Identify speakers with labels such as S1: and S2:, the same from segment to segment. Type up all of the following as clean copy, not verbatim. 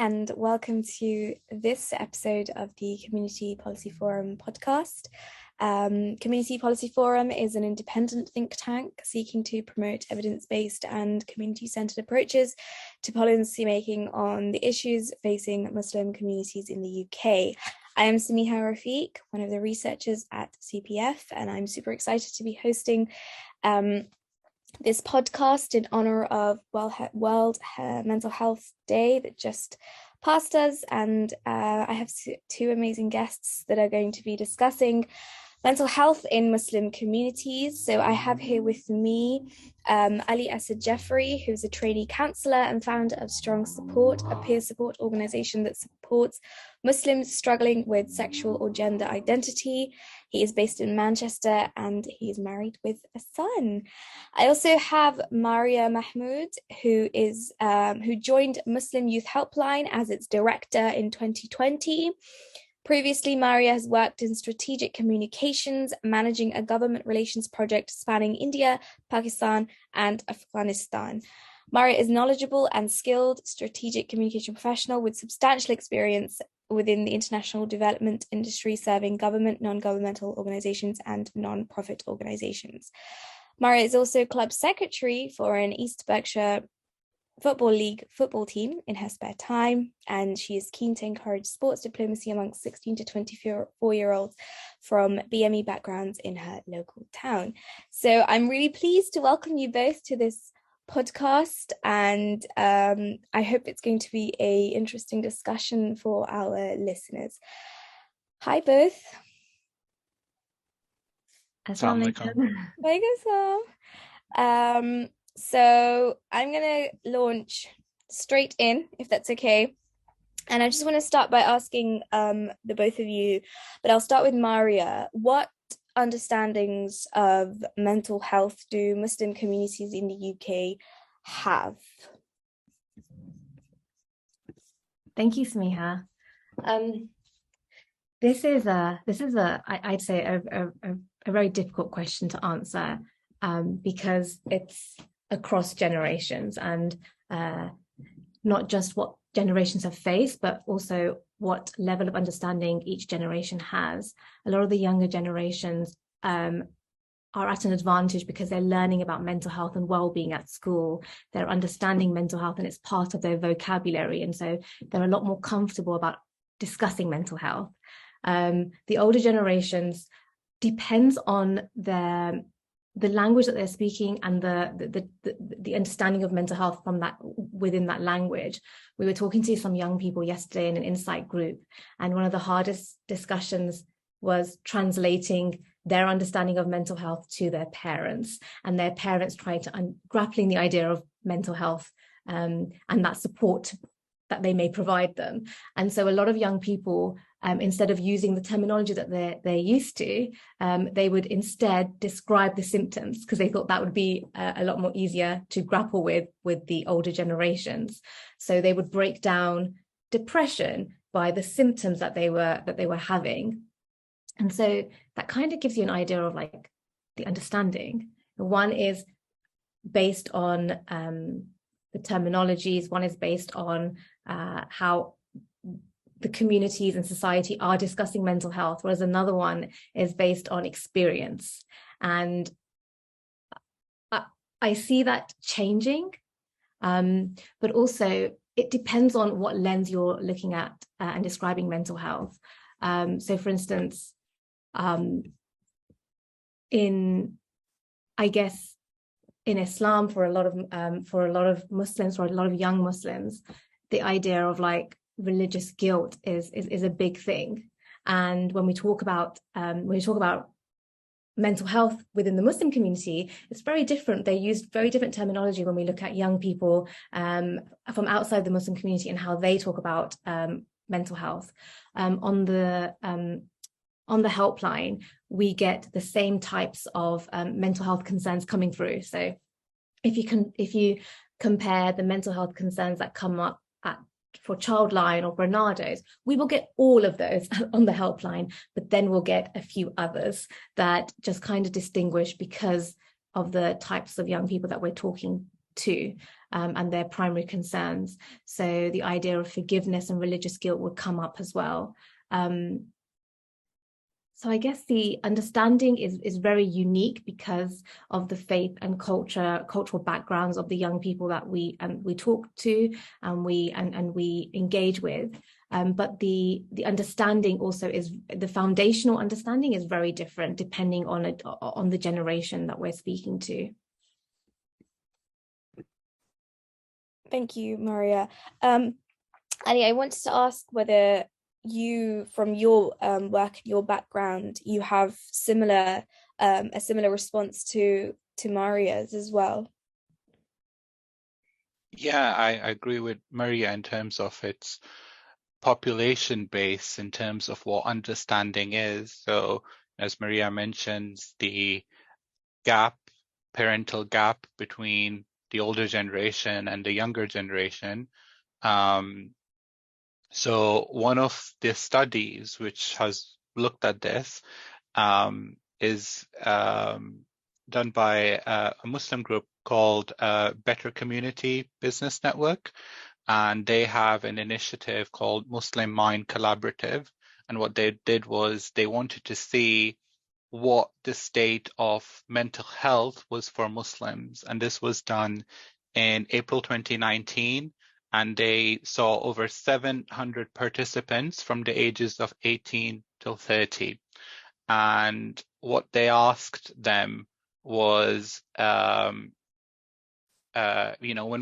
S1: and welcome to this episode of the Community Policy Forum podcast. Community Policy Forum is an independent think tank seeking to promote evidence-based and community-centered approaches to policy making on the issues facing Muslim communities in the UK. I am Samiha Rafiq, one of the researchers at CPF, and I'm super excited to be hosting this podcast in honor of World Mental Health Day that just passed us, and I have two amazing guests that are going to be discussing mental health in Muslim communities. So I have here with me Ali Asad Jeffrey, who's a trainee counsellor and founder of Strong Support, a peer support organisation that supports Muslims struggling with sexual or gender identity. He is based in Manchester and he is married with a son. I also have Maria Mahmood, who joined Muslim Youth Helpline as its director in 2020. Previously, Maria has worked in strategic communications, managing a government relations project spanning India, Pakistan, and Afghanistan. Maria is knowledgeable and skilled strategic communication professional with substantial experience within the international development industry, serving government, non-governmental organizations, and non-profit organizations. Maria is also club secretary for an East Berkshire Football League football team in her spare time, and she is keen to encourage sports diplomacy amongst 16 to 24-year-olds from BME backgrounds in her local town. So I'm really pleased to welcome you both to this podcast, and I hope it's going to be an interesting discussion for our listeners. Hi both.
S2: Assalamualaikum.
S1: So I'm going to launch straight in, if that's okay. And I just want to start by asking the both of you, but I'll start with Maria. What understandings of mental health do Muslim communities in the UK have?
S3: Thank you, Samiha. This is I'd say a very difficult question to answer because it's across generations, and not just what generations have faced, but also what level of understanding each generation has. A lot of the younger generations are at an advantage because they're learning about mental health and well-being at school. They're understanding mental health and it's part of their vocabulary, and so they're a lot more comfortable about discussing mental health. The older generations, depends on the language that they're speaking and the understanding of mental health from that within that language. We were talking to some young people yesterday in an insight group, and one of the hardest discussions was translating their understanding of mental health to their parents, and their parents trying to grappling the idea of mental health and that support that they may provide them. And so a lot of young people, instead of using the terminology that they're used to, they would instead describe the symptoms, because they thought that would be a lot more easier to grapple with the older generations. So they would break down depression by the symptoms that they were having. And so that kind of gives you an idea of like the understanding. One is based on the terminologies, one is based on how the communities and society are discussing mental health, whereas another one is based on experience. And I see that changing, but also it depends on what lens you're looking at and describing mental health. So for instance, in Islam, for a lot of Muslims, or a lot of young Muslims, the idea of like religious guilt is a big thing. And when we talk about mental health within the Muslim community, it's very different. They use very different terminology when we look at young people from outside the Muslim community and how they talk about mental health. On the helpline, we get the same types of mental health concerns coming through. So if you compare the mental health concerns that come up for Childline or Granados, we will get all of those on the helpline, but then we'll get a few others that just kind of distinguish because of the types of young people that we're talking to, and their primary concerns. So the idea of forgiveness and religious guilt would come up as well. So I guess the understanding is very unique because of the faith and cultural backgrounds of the young people that we talk to and we engage with. But the understanding also is, the foundational understanding is very different depending on the generation that we're speaking to.
S1: Thank you, Maria. Ali, I wanted to ask whether you, from your work and your background, you have a similar response to Maria's as well.
S2: Yeah, I agree with Maria in terms of its population base, in terms of what understanding is. So as Maria mentions, the parental gap between the older generation and the younger generation. So one of the studies which has looked at this is done by a Muslim group called Better Community Business Network, and they have an initiative called Muslim Mind Collaborative. And what they did was they wanted to see what the state of mental health was for Muslims, and this was done in April 2019. And they saw over 700 participants from the ages of 18 till 30. And what they asked them was, when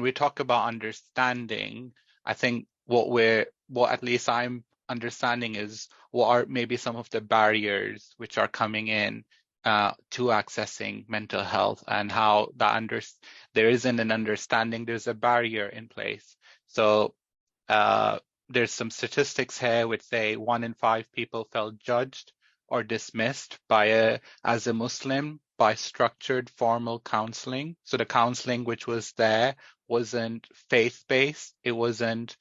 S2: we talk about understanding, I think what at least I'm understanding is what are maybe some of the barriers which are coming in to accessing mental health, and how there isn't an understanding, there's a barrier in place. So there's some statistics here which say 1 in 5 people felt judged or dismissed as a Muslim by structured formal counseling. So the counseling which was there wasn't faith-based, it wasn't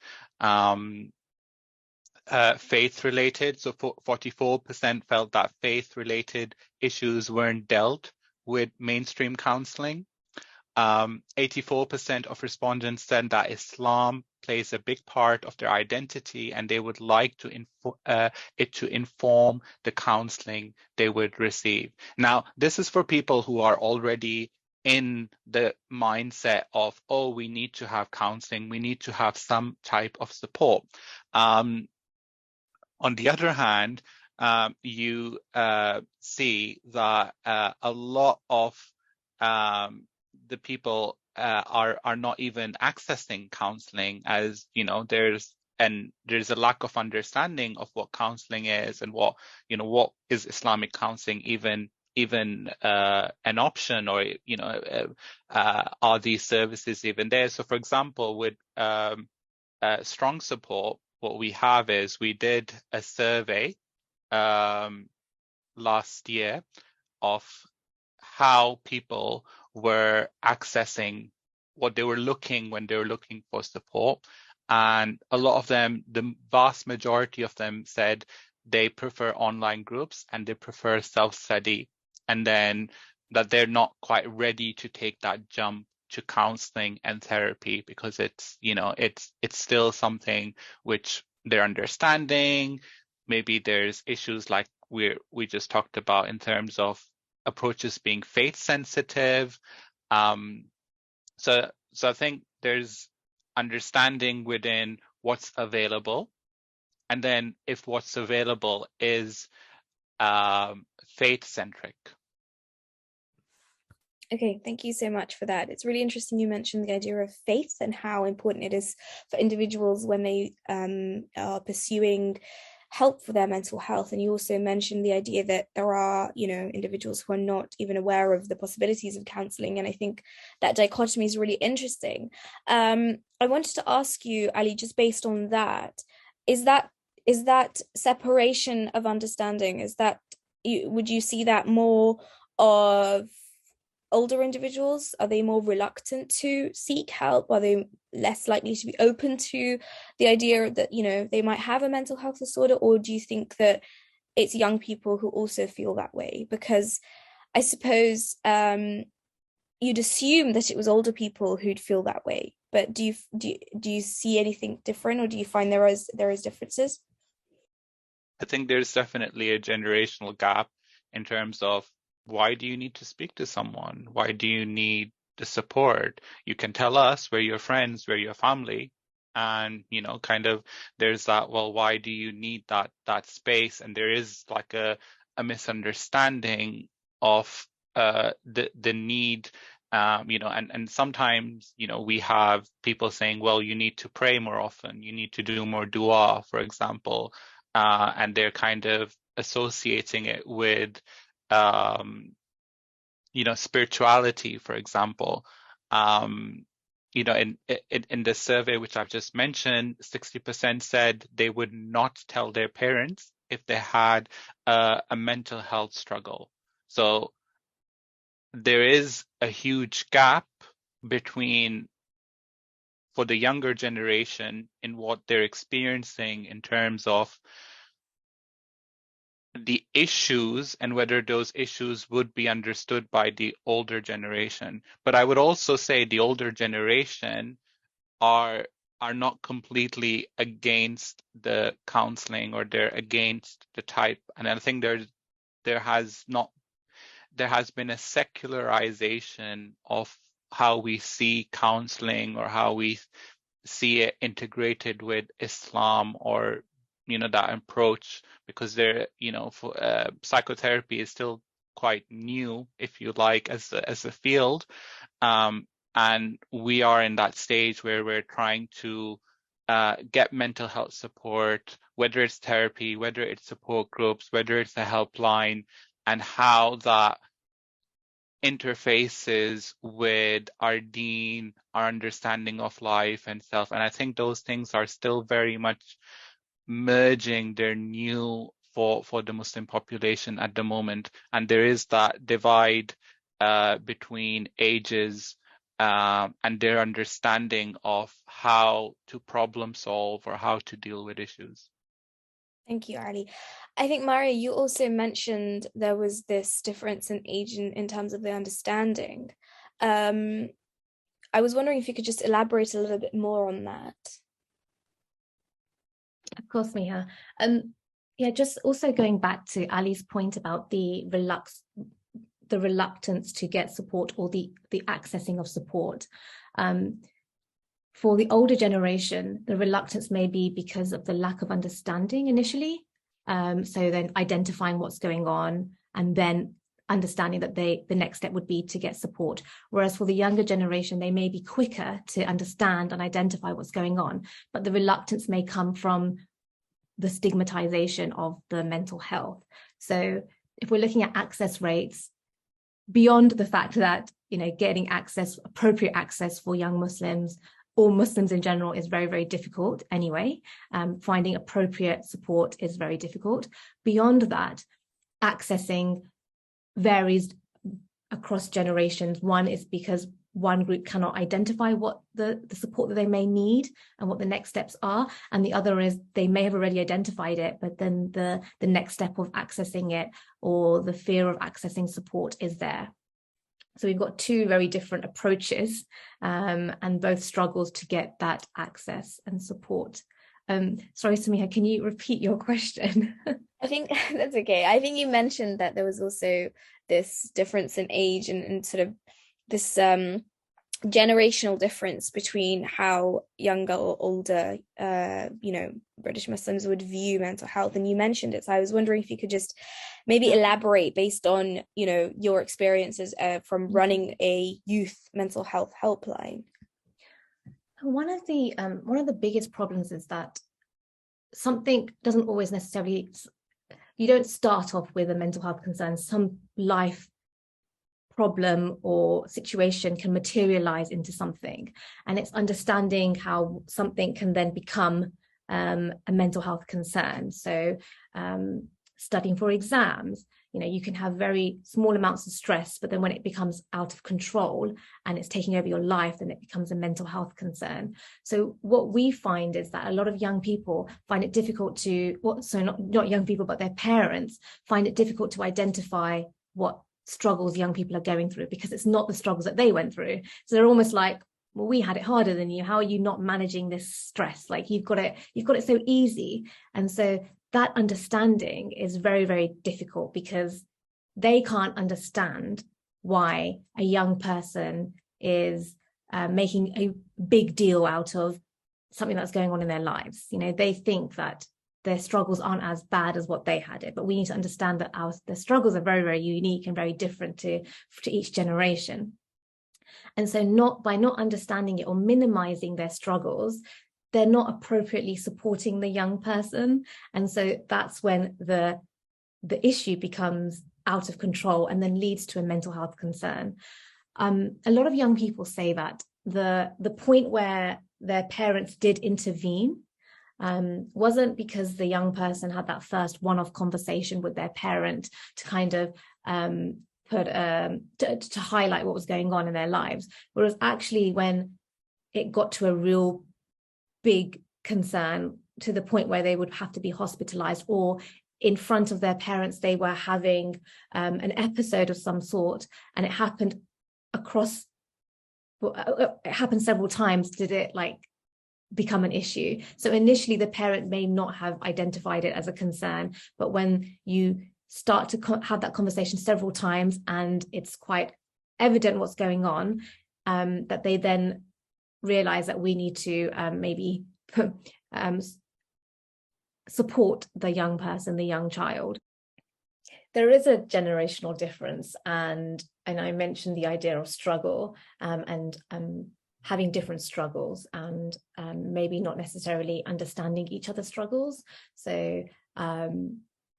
S2: faith-related. So 44% felt that faith-related issues weren't dealt with mainstream counseling. 84% of respondents said that Islam plays a big part of their identity, and they would like it to inform the counseling they would receive. Now, this is for people who are already in the mindset of, oh, we need to have counseling, we need to have some type of support. On the other hand, you see that a lot of the people are not even accessing counseling, as there's a lack of understanding of what counseling is, and what is Islamic counseling even an option, or are these services even there? So for example, with strong support, what we have is, we did a survey last year of how people were accessing what they were looking when they were looking for support. And a lot of them, the vast majority of them, said they prefer online groups and they prefer self-study, and then that they're not quite ready to take that jump to counseling and therapy, because it's still something which they're understanding. Maybe there's issues like we just talked about in terms of approaches being faith sensitive. So I think there's understanding within what's available, and then if what's available is faith centric.
S1: Okay, thank you so much for that. It's really interesting you mentioned the idea of faith and how important it is for individuals when they are pursuing help for their mental health. And you also mentioned the idea that there are, individuals who are not even aware of the possibilities of counseling. And I think that dichotomy is really interesting. I wanted to ask you, Ali, just based on that, is that separation of understanding, would you see that more of older individuals? Are they more reluctant to seek help? Are they less likely to be open to the idea that they might have a mental health disorder? Or do you think that it's young people who also feel that way? Because I suppose you'd assume that it was older people who'd feel that way. But do you see anything different, or do you find there is differences?
S2: I think there's definitely a generational gap in terms of why do you need to speak to someone? Why do you need the support? You can tell us, we're your friends, we're your family. And, kind of there's that, well, why do you need that space? And there is like a misunderstanding of the need. And sometimes, we have people saying, well, you need to pray more often, you need to do more dua, for example, and they're kind of associating it with, spirituality, for example. In the survey which I've just mentioned, 60% said they would not tell their parents if they had a mental health struggle. So there is a huge gap between, for the younger generation, in what they're experiencing in terms of the issues and whether those issues would be understood by the older generation. But I would also say the older generation are not completely against the counseling, or they're against the type. And I think there has been a secularization of how we see counseling, or how we see it integrated with Islam, or that approach, because psychotherapy is still quite new, if you like, as a field, and we are in that stage where we're trying to get mental health support, whether it's therapy, whether it's support groups, whether it's a helpline, and how that interfaces with our deen, our understanding of life and self. And I think those things are still very much merging. They're new for the Muslim population at the moment. And there is that divide between ages and their understanding of how to problem solve or how to deal with issues.
S1: Thank you, Ali. I think, Maria, you also mentioned there was this difference in age in terms of the understanding. I was wondering if you could just elaborate a little bit more on that.
S3: Of course, Miha. Yeah, just also going back to Ali's point about the reluctance to get support, or the accessing of support. For the older generation, the reluctance may be because of the lack of understanding initially. So then identifying what's going on, and then understanding that the next step would be to get support. Whereas for the younger generation, they may be quicker to understand and identify what's going on, but the reluctance may come from the stigmatization of the mental health. So if we're looking at access rates, beyond the fact that, getting appropriate access for young Muslims, or Muslims in general, is very, very difficult anyway. Finding appropriate support is very difficult. Beyond that, accessing varies across generations. One is because one group cannot identify what the support that they may need and what the next steps are. And the other is they may have already identified it, but then the next step of accessing it, or the fear of accessing support, is there. So we've got two very different approaches, and both struggles to get that access and support. Sorry, Samiha, can you repeat your question?
S1: I think that's okay. I think you mentioned that there was also this difference in age and sort of this generational difference between how younger or older British Muslims would view mental health, and you mentioned it, so I was wondering if you could just maybe elaborate based on your experiences from running a youth mental health helpline.
S3: One of the biggest problems is that something doesn't always necessarily, you don't start off with a mental health concern. Some life problem or situation can materialize into something, and it's understanding how something can then become a mental health concern. So studying for exams, you can have very small amounts of stress, but then when it becomes out of control and it's taking over your life, then it becomes a mental health concern. So what we find is that a lot of young people find it difficult to, not young people, but their parents find it difficult to identify what struggles young people are going through, because it's not the struggles that they went through. So they're almost like, well, we had it harder than you. How are you not managing this stress? Like, you've got it so easy. And so that understanding is very, very difficult, because they can't understand why a young person is making a big deal out of something that's going on in their lives. You know, they think that their struggles aren't as bad as what they had it, but we need to understand that their struggles are very, very unique and very different to each generation. And so by not understanding it or minimizing their struggles, they're not appropriately supporting the young person. And so that's when the issue becomes out of control and then leads to a mental health concern. A lot of young people say that the point where their parents did intervene wasn't because the young person had that first one-off conversation with their parent to kind of to highlight what was going on in their lives, whereas actually when it got to a real big concern to the point where they would have to be hospitalized, or in front of their parents they were having an episode of some sort, and it happened several times, did it like become an issue. So initially the parent may not have identified it as a concern, but when you start to have that conversation several times and it's quite evident what's going on, that they then realize that we need to maybe support the young person, the young child. There is a generational difference, and I mentioned the idea of struggle and having different struggles, and maybe not necessarily understanding each other's struggles. So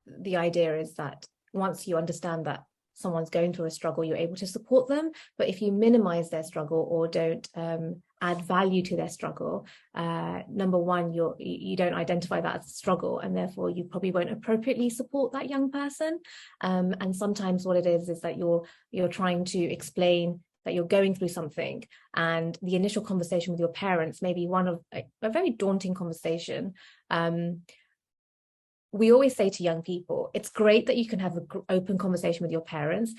S3: the idea is that once you understand that someone's going through a struggle, you're able to support them. But if you minimize their struggle or don't add value to their struggle, number one, you don't identify that as a struggle, and therefore you probably won't appropriately support that young person. And sometimes what it is that you're trying to explain that you're going through something, and the initial conversation with your parents may be one of a very daunting conversation. We always say to young people, it's great that you can have an open conversation with your parents,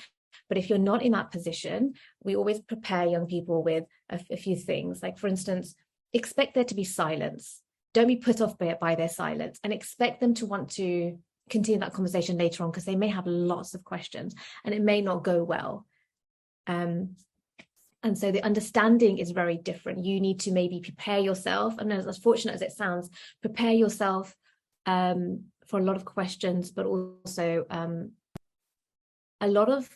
S3: but if you're not in that position, we always prepare young people with a few things. Like, for instance, expect there to be silence. Don't be put off by their silence, and expect them to want to continue that conversation later on, because they may have lots of questions and it may not go well. And so the understanding is very different. You need to maybe prepare yourself, and as fortunate as it sounds, prepare yourself for a lot of questions, but also a lot of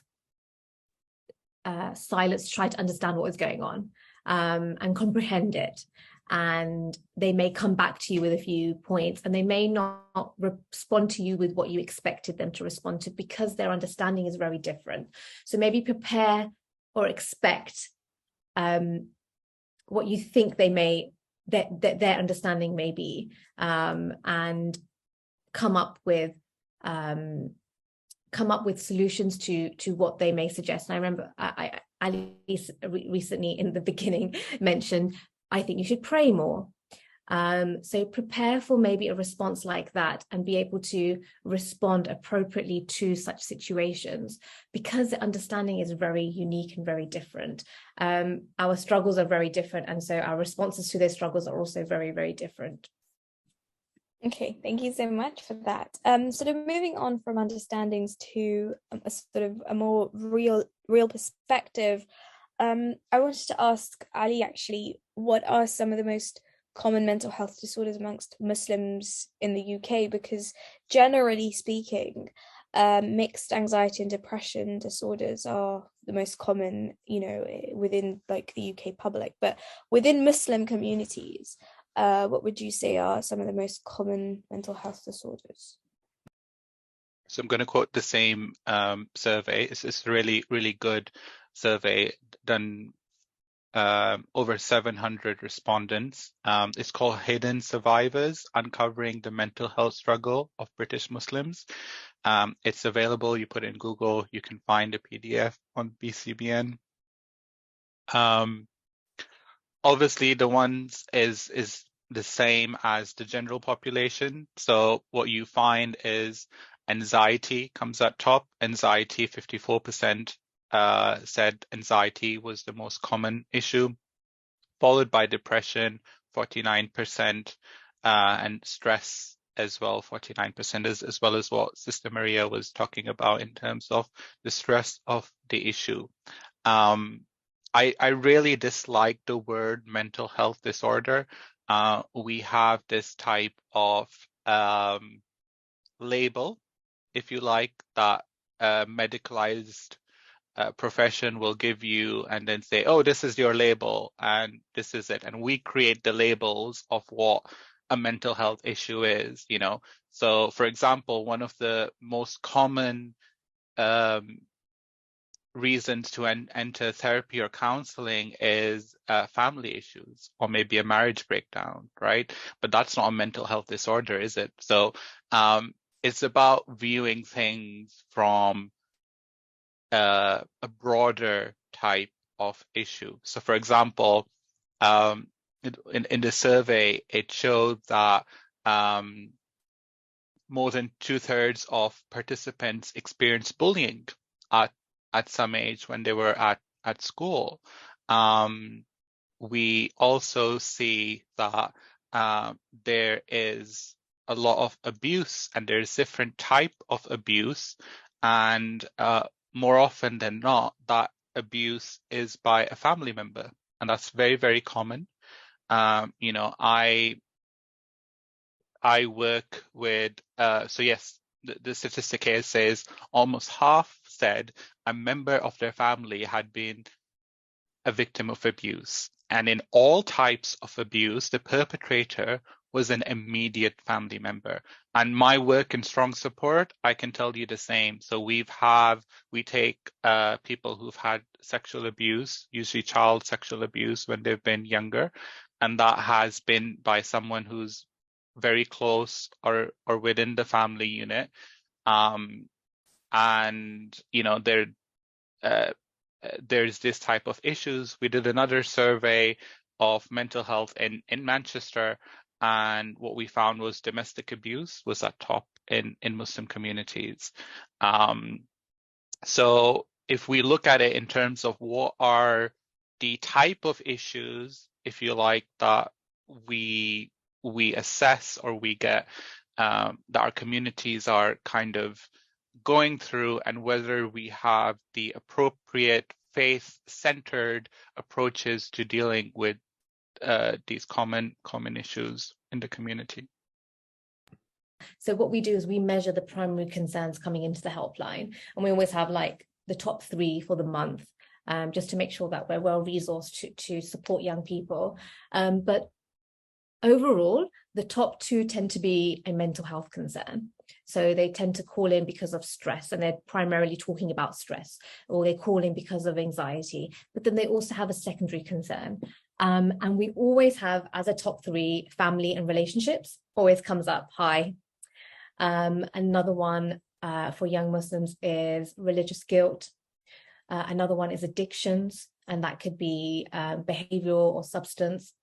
S3: silence to try to understand what is going on and comprehend it. And they may come back to you with a few points, and they may not respond to you with what you expected them to respond to, because their understanding is very different. So maybe prepare or expect what you think their understanding may be, and come up with solutions to what they may suggest. And I remember I recently in the beginning mentioned, I think you should pray more. So prepare for maybe a response like that, and be able to respond appropriately to such situations, because the understanding is very unique and very different. Our struggles are very different, and so our responses to their struggles are also very, very different.
S1: Okay, thank you so much for that. Sort of moving on from understandings to a sort of a more real perspective, I wanted to ask Ali, actually, what are some of the most common mental health disorders amongst Muslims in the UK? Because generally speaking, mixed anxiety and depression disorders are the most common, within like the UK public, but within Muslim communities, what would you say are some of the most common mental health disorders?
S2: So I'm going to quote the same survey. It's a really, really good survey done over 700 respondents. It's called Hidden Survivors: Uncovering the Mental Health Struggle of British Muslims. It's available. You put it in Google, you can find a PDF on BCBN. Obviously, the ones is the same as the general population. So what you find is Anxiety comes at top. Anxiety, 54% said anxiety was the most common issue, followed by depression, 49%, and stress as well, 49%, as well as what Sister Maria was talking about in terms of the stress of the issue. I really dislike the word mental health disorder. We have this type of label, if you like, that medicalized profession will give you and then say, oh, this is your label and this is it. And we create the labels of what a mental health issue is, you know. So, for example, one of the most common reasons to enter therapy or counseling is family issues or maybe a marriage breakdown, right? But that's not a mental health disorder, is it? So it's about viewing things from a broader type of issue. So, for example, in the survey, it showed that more than 2/3 of participants experienced bullying at some age when they were at school. We also see that there is a lot of abuse, and there's different type of abuse, and more often than not, that abuse is by a family member, and that's very, very common. You know, I work with, so yes, the statistic here says almost half said a member of their family had been a victim of abuse. And in all types of abuse, the perpetrator was an immediate family member. And my work in strong support, I can tell you the same. So we take people who've had sexual abuse, usually child sexual abuse when they've been younger. And that has been by someone who's very close or within the family unit. And, you know, there's this type of issues. We did another survey of mental health in Manchester, and what we found was domestic abuse was at top in Muslim communities. So if we look at it in terms of what are the type of issues, if you like, that we assess or we get that our communities are kind of going through, and whether we have the appropriate faith-centered approaches to dealing with these common issues in the community.
S3: So what we do is we measure the primary concerns coming into the helpline, and we always have like the top 3 for the month, just to make sure that we're well resourced to support young people. But overall, the top 2 tend to be a mental health concern. So they tend to call in because of stress, and they're primarily talking about stress, or they call in because of anxiety, but then they also have a secondary concern. And we always have, as a top 3, family and relationships always comes up high. Another one for young Muslims is religious guilt. Another one is addictions, and that could be behavioral or substance.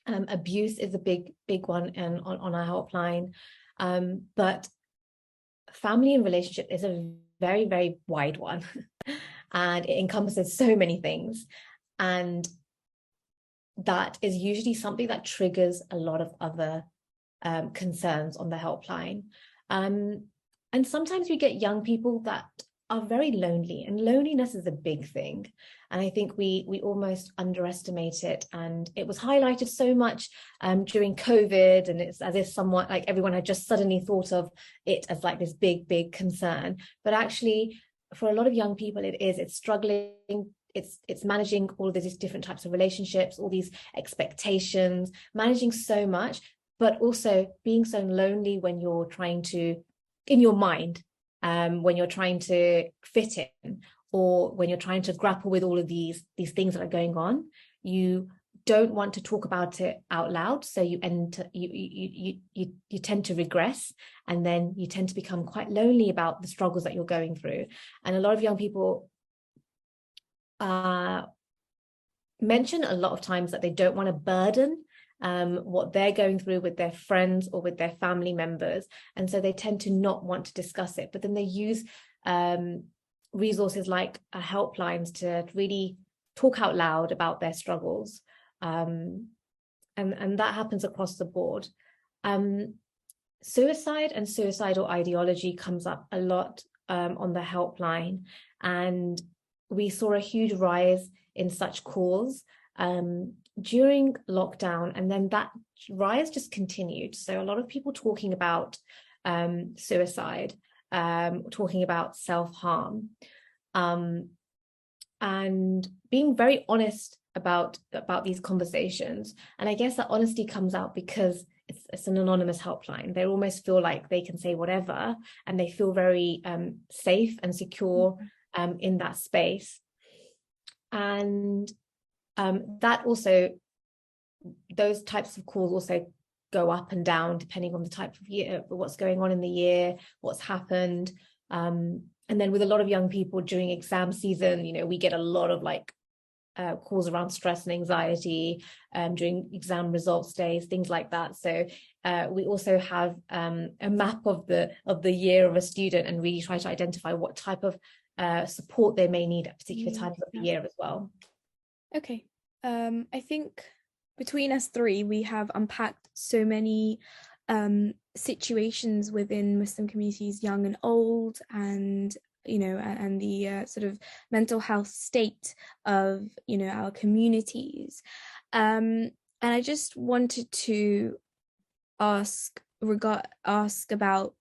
S3: Abuse is a big one on our helpline. But family and relationship is a very, very wide one, and it encompasses so many things. And that is usually something that triggers a lot of other concerns on the helpline. And sometimes we get young people that are very lonely, and loneliness is a big thing. And I think we almost underestimate it. And it was highlighted so much during COVID, and it's as if somewhat like everyone had just suddenly thought of it as like this big concern. But actually, for a lot of young people, it's struggling. It's managing all of these different types of relationships, all these expectations, managing so much, but also being so lonely when you're trying to, in your mind, when you're trying to fit in, or when you're trying to grapple with all of these things that are going on. You don't want to talk about it out loud, so you tend to regress, and then you tend to become quite lonely about the struggles that you're going through. And a lot of young people mention a lot of times that they don't want to burden what they're going through with their friends or with their family members. And so they tend to not want to discuss it, but then they use resources like helplines to really talk out loud about their struggles. And that happens across the board. Suicide and suicidal ideology comes up a lot on the helpline, and we saw a huge rise in such calls during lockdown, and then that rise just continued. So a lot of people talking about suicide, talking about self-harm, and being very honest about these conversations. And I guess that honesty comes out because it's an anonymous helpline. They almost feel like they can say whatever, and they feel very safe and secure in that space. And that also, those types of calls also go up and down depending on the type of year, what's going on in the year, what's happened. And then with a lot of young people during exam season, we get a lot of calls around stress and anxiety during exam results days, things like that. So we also have a map of the year of a student and really try to identify what type of support they may need at particular times of the year as well.
S1: Okay. I think between us three, we have unpacked so many situations within Muslim communities, young and old, and and the sort of mental health state of our communities, and I just wanted to ask about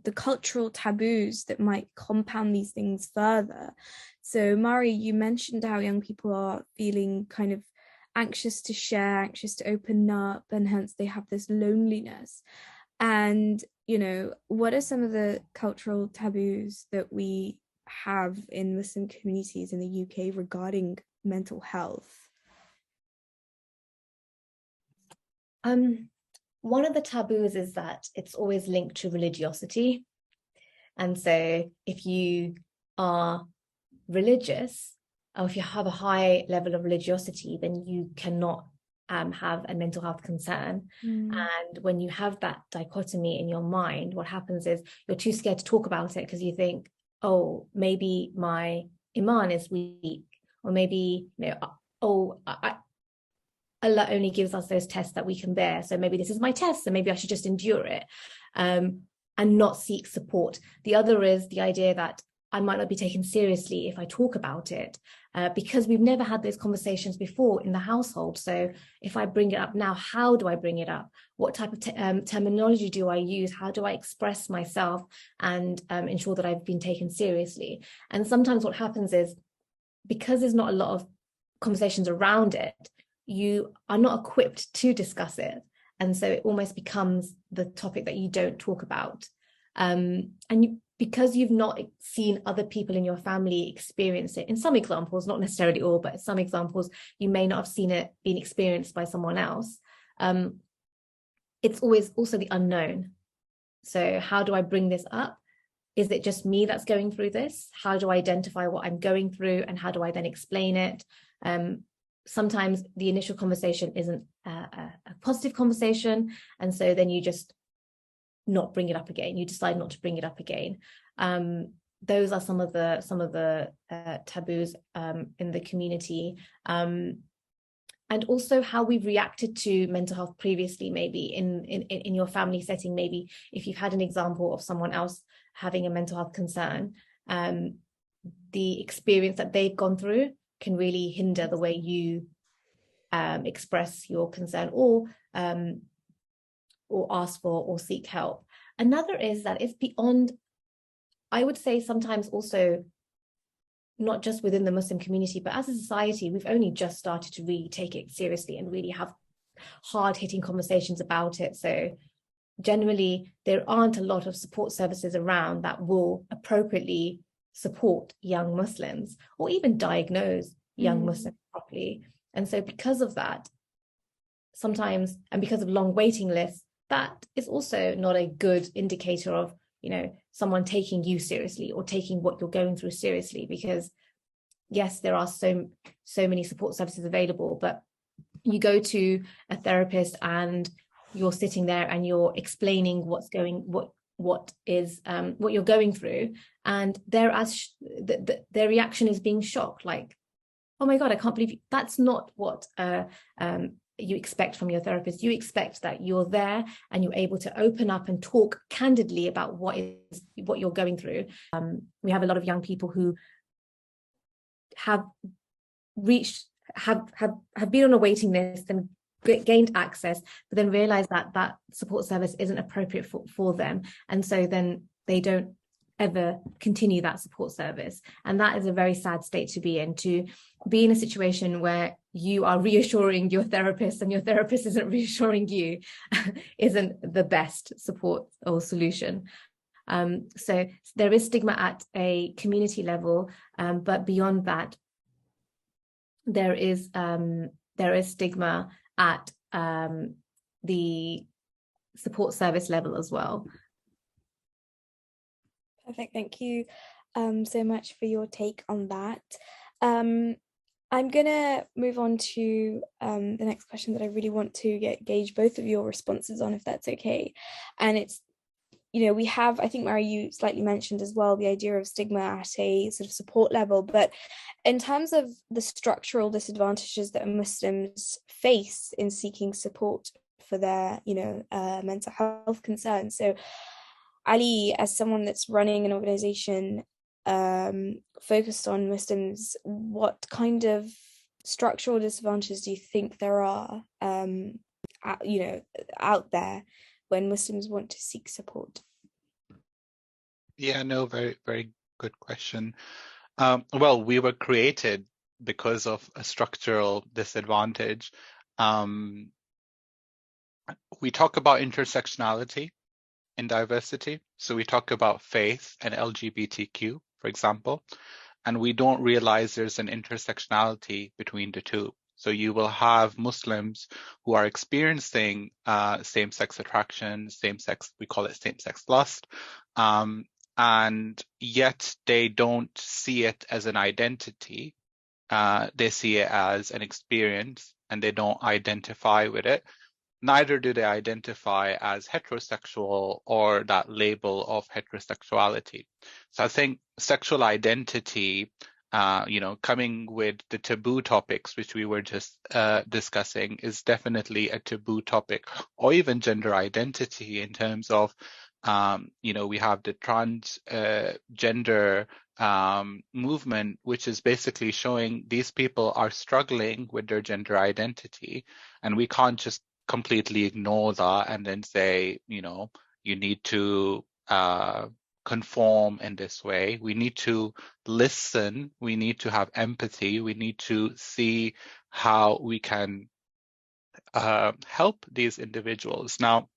S1: the cultural taboos that might compound these things further. So Mari, you mentioned how young people are feeling kind of anxious to share, anxious to open up, and hence they have this loneliness. And what are some of the cultural taboos that we have in Muslim communities in the UK regarding mental health?
S3: One of the taboos is that it's always linked to religiosity. And so if you are religious, or if you have a high level of religiosity, then you cannot have a mental health concern. And when you have that dichotomy in your mind, what happens is you're too scared to talk about it because you think, oh, maybe my iman is weak, or maybe Allah only gives us those tests that we can bear, so maybe this is my test, so maybe I should just endure it and not seek support. The other is the idea that I might not be taken seriously if I talk about it, because we've never had those conversations before in the household. So if I bring it up now, how do I bring it up? What type of terminology do I use? How do I express myself and ensure that I've been taken seriously? And sometimes what happens is, because there's not a lot of conversations around it, you are not equipped to discuss it. And so it almost becomes the topic that you don't talk about. Because you've not seen other people in your family experience it, in some examples, not necessarily all, but some examples, you may not have seen it being experienced by someone else. It's always also the unknown. So how do I bring this up? Is it just me that's going through this? How do I identify what I'm going through, and how do I then explain it? Sometimes the initial conversation isn't a positive conversation, and so then you just not bring it up again. You decide not to bring it up again. Those are some of the taboos in the community, and also how we've reacted to mental health previously. Maybe in your family setting, maybe if you've had an example of someone else having a mental health concern, the experience that they've gone through can really hinder the way you express your concern or ask for or seek help. Another is that it's beyond, I would say sometimes also, not just within the Muslim community, but as a society, we've only just started to really take it seriously and really have hard-hitting conversations about it. So generally, there aren't a lot of support services around that will appropriately support young Muslims or even diagnose young Muslims properly. And so because of that, sometimes, and because of long waiting lists, that is also not a good indicator of, someone taking you seriously or taking what you're going through seriously. Because yes, there are so many support services available, but you go to a therapist and you're sitting there and you're explaining what you're going through, and their reaction is being shocked, like, oh my God, I can't believe you. That's not what you expect from your therapist. You expect that you're there and you're able to open up and talk candidly about what you're going through. We have a lot of young people who have been on a waiting list and gained access, but then realize that that support service isn't appropriate for them, and so then they don't ever continue that support service. And that is a very sad state to be in, to be in a situation where you are reassuring your therapist and your therapist isn't reassuring you isn't the best support or solution. So there is stigma at a community level, but beyond that, there is stigma at the support service level as well.
S1: Perfect. Thank you so much for your take on that. I'm going to move on to the next question that I really want to gauge both of your responses on, if that's okay. And it's, we have, I think, Mary, you slightly mentioned as well, the idea of stigma at a sort of support level, but in terms of the structural disadvantages that Muslims face in seeking support for their, mental health concerns. So Ali, as someone that's running an organization focused on Muslims, what kind of structural disadvantages do you think there are, out there when Muslims want to seek support?
S2: Yeah, no, very, very good question. Well, we were created because of a structural disadvantage. We talk about intersectionality in diversity. So we talk about faith and LGBTQ, for example, and we don't realize there's an intersectionality between the two. So you will have Muslims who are experiencing same-sex attraction, we call it same-sex lust, and yet they don't see it as an identity. They see it as an experience and they don't identify with it. Neither do they identify as heterosexual or that label of heterosexuality. So I think sexual identity, coming with the taboo topics, which we were just discussing, is definitely a taboo topic, or even gender identity in terms of, we have the transgender movement, which is basically showing these people are struggling with their gender identity, and we can't just completely ignore that and then say, you need to conform in this way. We need to listen. We need to have empathy. We need to see how we can help these individuals. Now,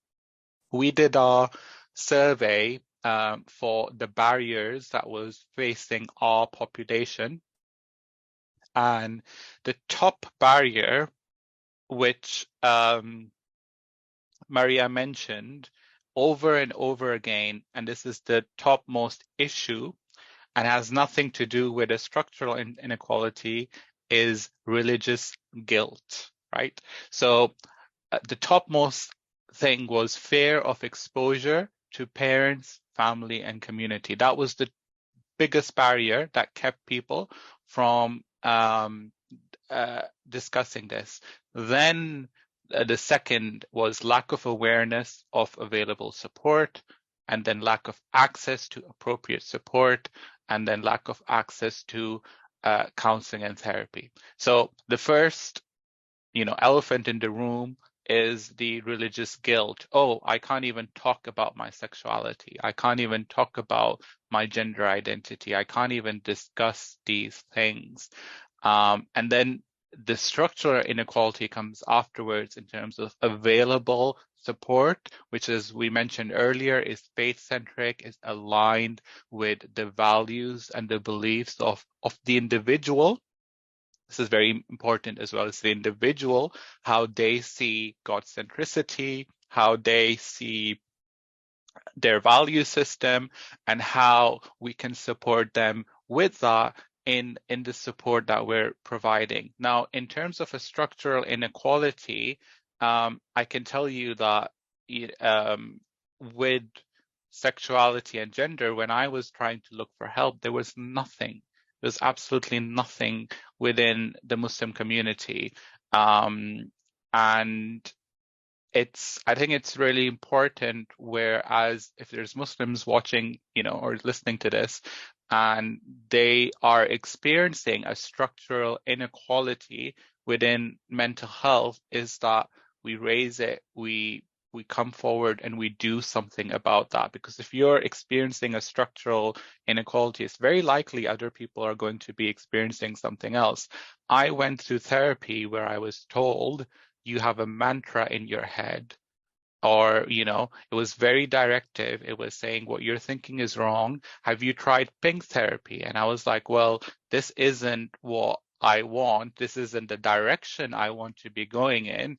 S2: we did our survey for the barriers that was facing our population. And the top barrier, which Maria mentioned over and over again, and this is the topmost issue and has nothing to do with a structural inequality, is religious guilt, right? So the topmost thing was fear of exposure to parents, family, and community. That was the biggest barrier that kept people from discussing this. Then the second was lack of awareness of available support, and then lack of access to appropriate support, and then lack of access to counseling and therapy. So the first, elephant in the room is the religious guilt. Oh, I can't even talk about my sexuality. I can't even talk about my gender identity. I can't even discuss these things. And then the structural inequality comes afterwards in terms of available support, which, as we mentioned earlier, is faith-centric, is aligned with the values and the beliefs of the individual. This is very important as well as the individual, how they see God centricity, how they see their value system, and how we can support them with that in the support that we're providing. Now, in terms of a structural inequality, I can tell you that with sexuality and gender, when I was trying to look for help, there was nothing. There was absolutely nothing within the Muslim community. And I think it's really important, whereas if there's Muslims watching, or listening to this, and they are experiencing a structural inequality within mental health, is that we raise it, we come forward and we do something about that. Because if you're experiencing a structural inequality, it's very likely other people are going to be experiencing something else. I went through therapy where I was told, you have a mantra in your head, or it was very directive. It was saying what you're thinking is wrong. Have you tried pink therapy? And I was like, well, this isn't what I want. This isn't the direction I want to be going in.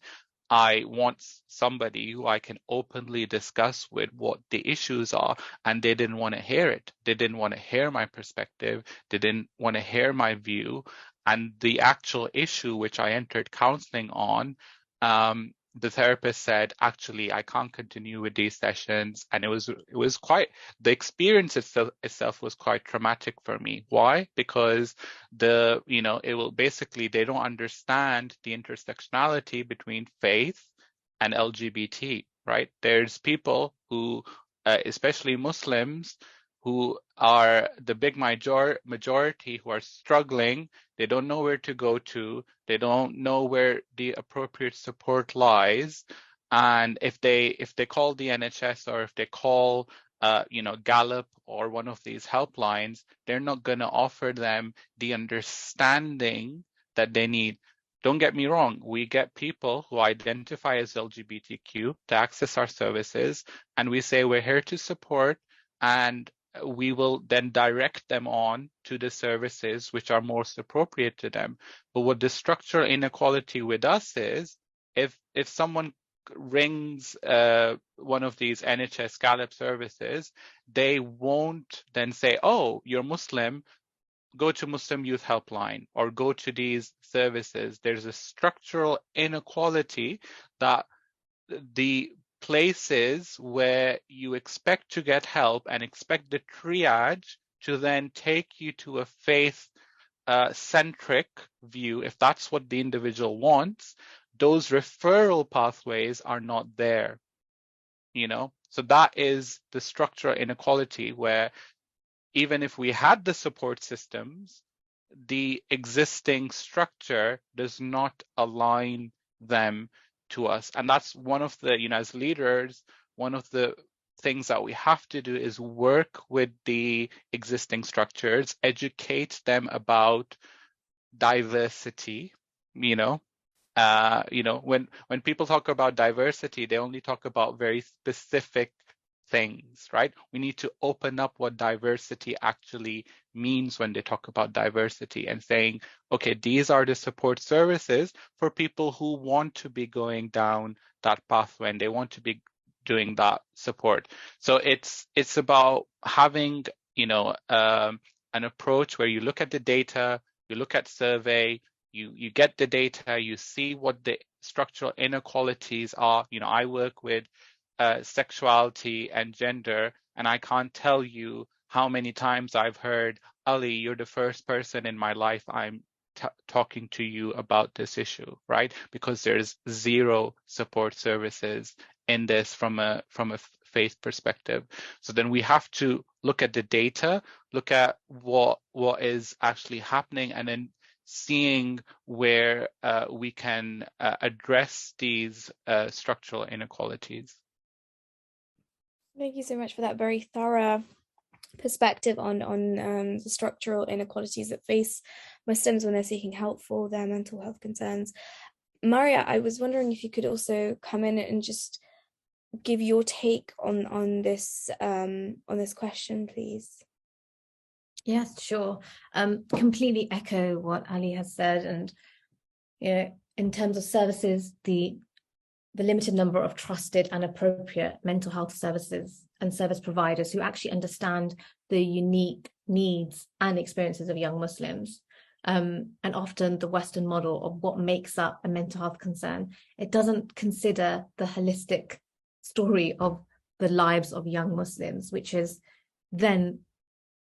S2: I want somebody who I can openly discuss with what the issues are. And they didn't want to hear it. They didn't want to hear my perspective. They didn't want to hear my view. And the actual issue which I entered counseling on, the therapist said, actually, I can't continue with these sessions. And it was quite, the experience itself was quite traumatic for me. Why? Because it will basically, they don't understand the intersectionality between faith and LGBT, right? There's people who, especially Muslims, who are the big majority who are struggling. They don't know where to go to. They don't know where the appropriate support lies. And if they call the NHS, or if they call Gallup or one of these helplines, they're not going to offer them the understanding that they need. Don't get me wrong, we get people who identify as LGBTQ to access our services, and we say we're here to support, and we will then direct them on to the services which are most appropriate to them. But what the structural inequality with us is, if someone rings one of these NHS Gallup services, they won't then say, oh, you're Muslim, go to Muslim Youth Helpline or go to these services. There's a structural inequality that the places where you expect to get help and expect the triage to then take you to a faith-centric view, if that's what the individual wants, those referral pathways are not there, So that is the structural inequality, where even if we had the support systems, the existing structure does not align them to us. And that's one of the, as leaders, one of the things that we have to do is work with the existing structures, educate them about diversity. When people talk about diversity, they only talk about very specific things, right? We need to open up what diversity actually means when they talk about diversity, and saying, okay, these are the support services for people who want to be going down that pathway and they want to be doing that support. So it's about having, an approach where you look at the data, you look at survey, you get the data, you see what the structural inequalities are. I work with sexuality and gender, and I can't tell you how many times I've heard, Ali, you're the first person in my life I'm talking to you about this issue, right? Because there's zero support services in this from a faith perspective. So then we have to look at the data, look at what is actually happening, and then seeing where we can address these structural inequalities.
S1: Thank you so much for that very thorough perspective on the structural inequalities that face Muslims when they're seeking help for their mental health concerns. Maria, I was wondering if you could also come in and just give your take on this question, please.
S3: Yes, sure. Completely echo what Ali has said, and in terms of services, the limited number of trusted and appropriate mental health services and service providers who actually understand the unique needs and experiences of young Muslims. And often the Western model of what makes up a mental health concern, it doesn't consider the holistic story of the lives of young Muslims, which is then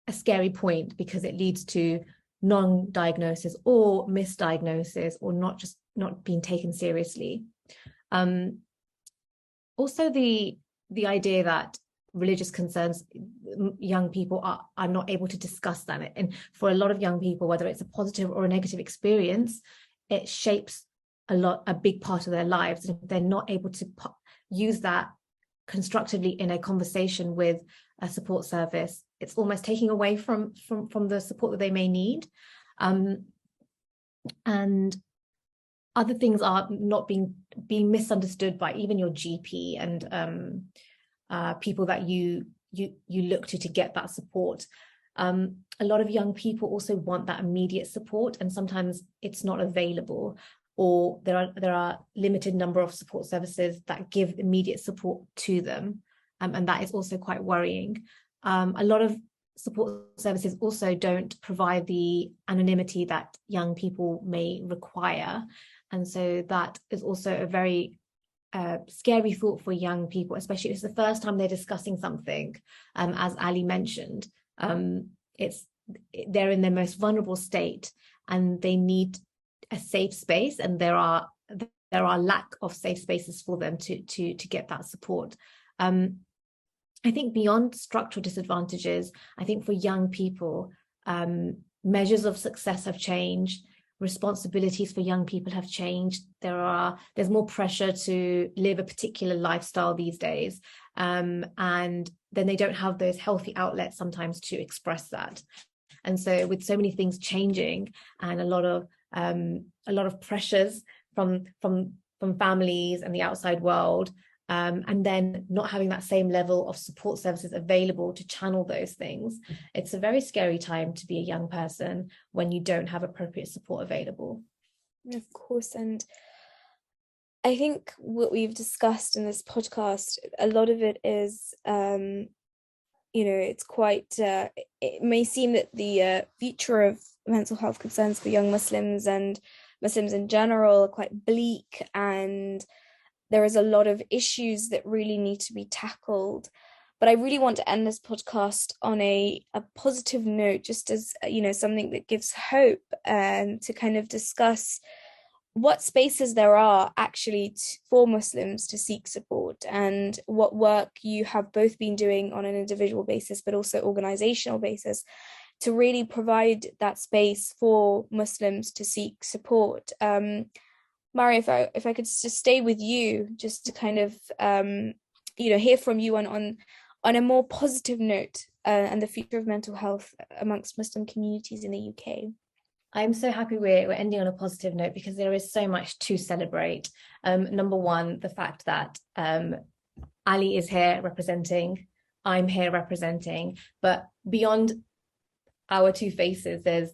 S3: a scary point because it leads to non-diagnosis or misdiagnosis, or not being taken seriously. Also the idea that religious concerns, young people are not able to discuss that. And for a lot of young people, whether it's a positive or a negative experience, it shapes a big part of their lives. And if they're not able to use that constructively in a conversation with a support service, it's almost taking away from the support that they may need. And other things are not being misunderstood by even your GP and people that you look to get that support. A lot of young people also want that immediate support, and sometimes it's not available, or there are limited number of support services that give immediate support to them, and that is also quite worrying. A lot of support services also don't provide the anonymity that young people may require, and so that is also a very scary thought for young people, especially if it's the first time they're discussing something. As Ali mentioned, they're in their most vulnerable state, and they need a safe space, and there are lack of safe spaces for them to get that support. I think beyond structural disadvantages, I think for young people, measures of success have changed. Responsibilities for young people have changed. There's more pressure to live a particular lifestyle these days, and then they don't have those healthy outlets sometimes to express that. And so with so many things changing and a lot of pressures from families and the outside world, and then not having that same level of support services available to channel those things, it's a very scary time to be a young person when you don't have appropriate support available.
S1: Of course. And I think what we've discussed in this podcast, a lot of it is, it's quite, it may seem that the future of mental health concerns for young Muslims and Muslims in general are quite bleak, and there is a lot of issues that really need to be tackled. But I really want to end this podcast on a positive note, just as, something that gives hope, and to kind of discuss what spaces there are actually for Muslims to seek support, and what work you have both been doing on an individual basis, but also organizational basis, to really provide that space for Muslims to seek support. Mari, if I could just stay with you, just to kind of hear from you on a more positive note, and the future of mental health amongst Muslim communities in the UK.
S3: I'm so happy we're ending on a positive note, because there is so much to celebrate. Number one, the fact that Ali is here representing, I'm here representing, but beyond our two faces, there's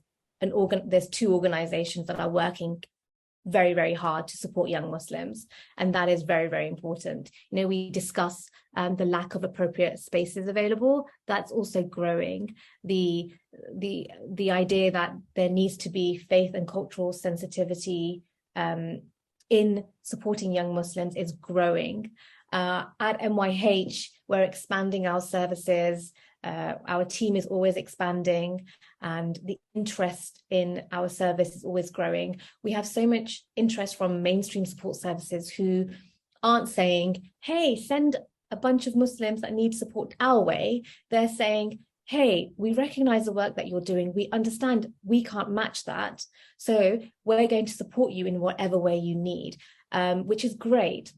S3: two organizations that are working very, very hard to support young Muslims, and that is very, very important. We discuss the lack of appropriate spaces available. That's also growing. The idea that there needs to be faith and cultural sensitivity in supporting young Muslims is growing. At MYH, we're expanding our services. Our team is always expanding, and the interest in our service is always growing. We have so much interest from mainstream support services who aren't saying, hey, send a bunch of Muslims that need support our way. They're saying, hey, we recognize the work that you're doing. We understand we can't match that, so we're going to support you in whatever way you need, which is great.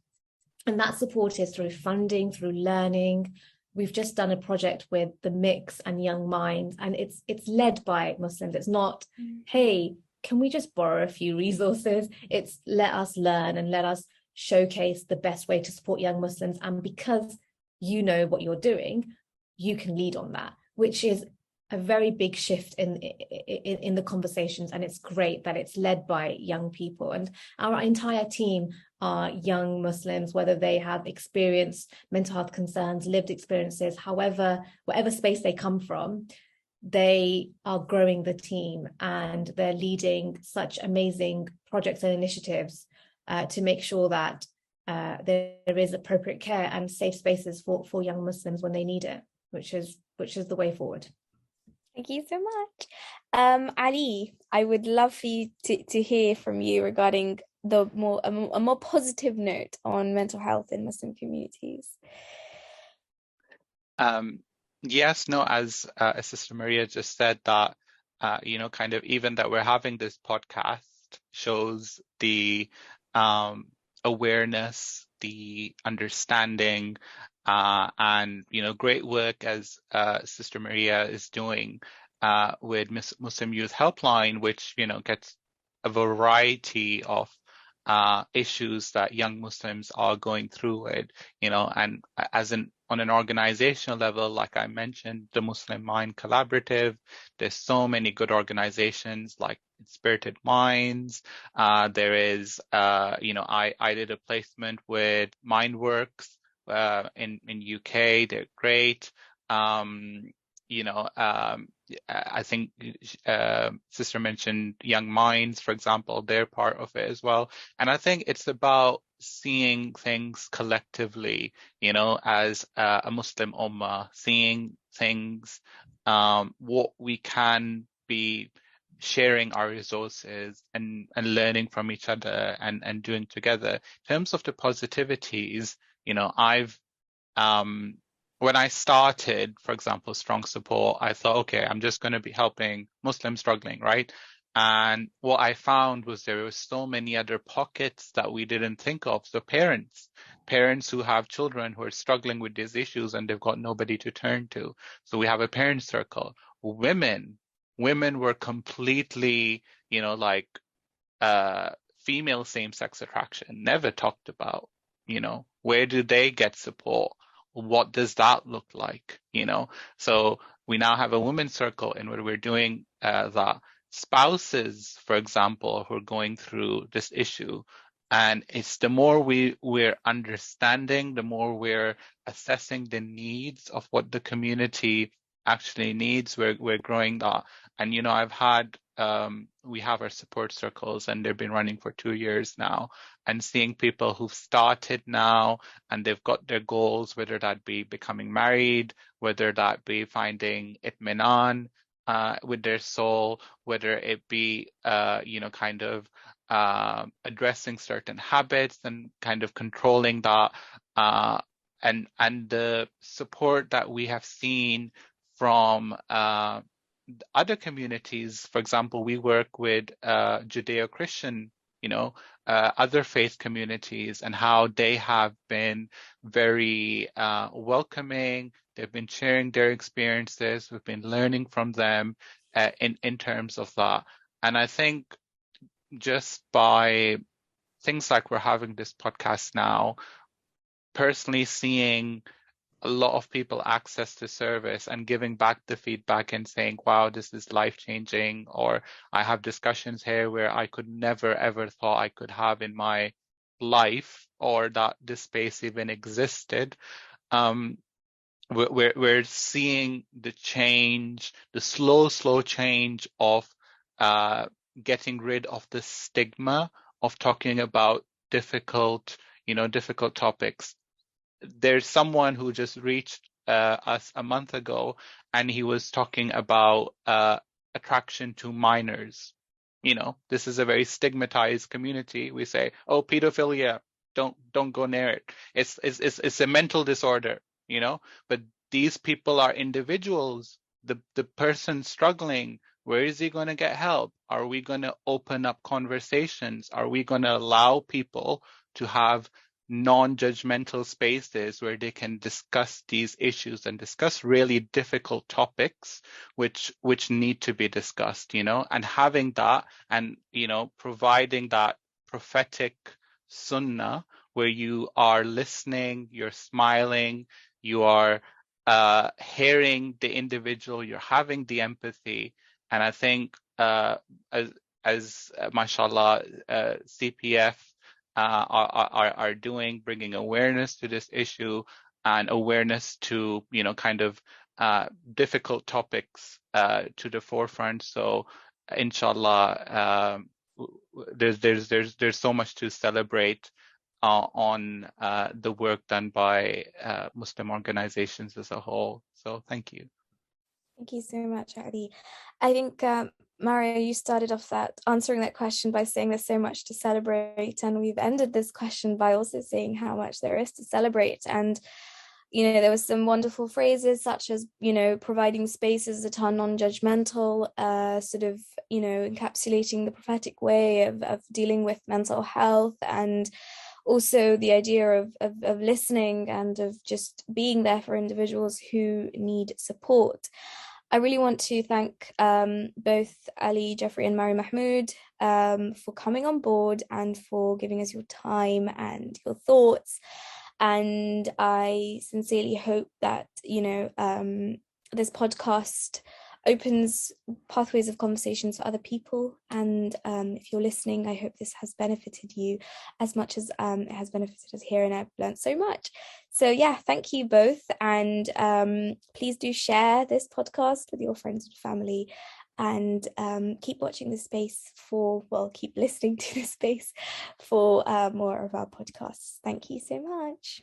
S3: And that support is through funding, through learning. We've just done a project with the Mix and Young Minds, and it's led by Muslims. It's not, hey, can we just borrow a few resources? It's let us learn and let us showcase the best way to support young Muslims. And because you know what you're doing, you can lead on that, which is a very big shift in the conversations. And it's great that it's led by young people. And our entire team are young Muslims, whether they have experienced mental health concerns, lived experiences, whatever space they come from. they are growing the team and they're leading such amazing projects and initiatives to make sure that there is appropriate care and safe spaces for young Muslims when they need it, which is the way forward.
S1: Thank you so much. Ali, I would love for you to hear from you regarding the a more positive note on mental health in Muslim communities.
S2: Yes, no, as Sister Maria just said, that kind of even that we're having this podcast shows the awareness, the understanding, and great work as Sister Maria is doing with Muslim Youth Helpline, which gets a variety of issues that young Muslims are going through with, and on an organizational level, like I mentioned, the Muslim Mind Collaborative, there's so many good organizations like Spirited Minds. There is, I did a placement with Mindworks in UK. They're great. I think Sister mentioned Young Minds, for example, they're part of it as well. And I think it's about seeing things collectively, as a Muslim Ummah, seeing things, what we can be sharing our resources and learning from each other and doing together. In terms of the positivities, when I started, for example, Strong Support, I thought, okay, I'm just going to be helping Muslims struggling, right? And what I found was there were so many other pockets that we didn't think of. So parents who have children who are struggling with these issues and they've got nobody to turn to. So we have a parent circle. Women were completely, female same-sex attraction, never talked about, where do they get support? What does that look like? So we now have a women's circle in where we're doing that. Spouses, for example, who are going through this issue, and it's the more we're understanding, the more we're assessing the needs of what the community actually needs. We're growing that. And I've had we have our support circles, and they've been running for 2 years now, and seeing people who've started now and they've got their goals, whether that be becoming married, whether that be finding itminan with their soul, whether it be kind of addressing certain habits and kind of controlling that, and the support that we have seen from other communities. For example, we work with Judeo-Christian, other faith communities, and how they have been very welcoming. They've been sharing their experiences. We've been learning from them in terms of that. And I think just by things like we're having this podcast now, personally seeing a lot of people access to service and giving back the feedback and saying, wow, this is life-changing, or I have discussions here where I could never ever thought I could have in my life, or that this space even existed. We're seeing the change, the slow change of getting rid of the stigma of talking about difficult topics. There's someone who just reached us a month ago, and he was talking about attraction to minors. This is a very stigmatized community. We say, oh, pedophilia, don't go near it. It's a mental disorder, but these people are individuals. The person struggling, where is he going to get help? Are we going to open up conversations? Are we going to allow people to have non-judgmental spaces where they can discuss these issues and discuss really difficult topics which need to be discussed, and having that, and providing that prophetic sunnah where you are listening, you're smiling, you are hearing the individual, you're having the empathy. And I think as mashallah, CPF are doing, bringing awareness to this issue and awareness to kind of difficult topics to the forefront. So inshallah, there's so much to celebrate on the work done by Muslim organizations as a whole. So thank you.
S1: Thank you so much, Ali. I think, Mario, you started off answering that question by saying there's so much to celebrate, and we've ended this question by also saying how much there is to celebrate. And there was some wonderful phrases such as, providing spaces that are non-judgmental, sort of, encapsulating the prophetic way of dealing with mental health, and also the idea of listening and of just being there for individuals who need support. I really want to thank both Ali, Jeffrey, and Mary Mahmood for coming on board and for giving us your time and your thoughts. And I sincerely hope that, this podcast opens pathways of conversations for other people. And if you're listening, I hope this has benefited you as much as it has benefited us here, and I've learned so much. So yeah, thank you both. And please do share this podcast with your friends and family, and keep watching this space keep listening to this space for more of our podcasts. Thank you so much.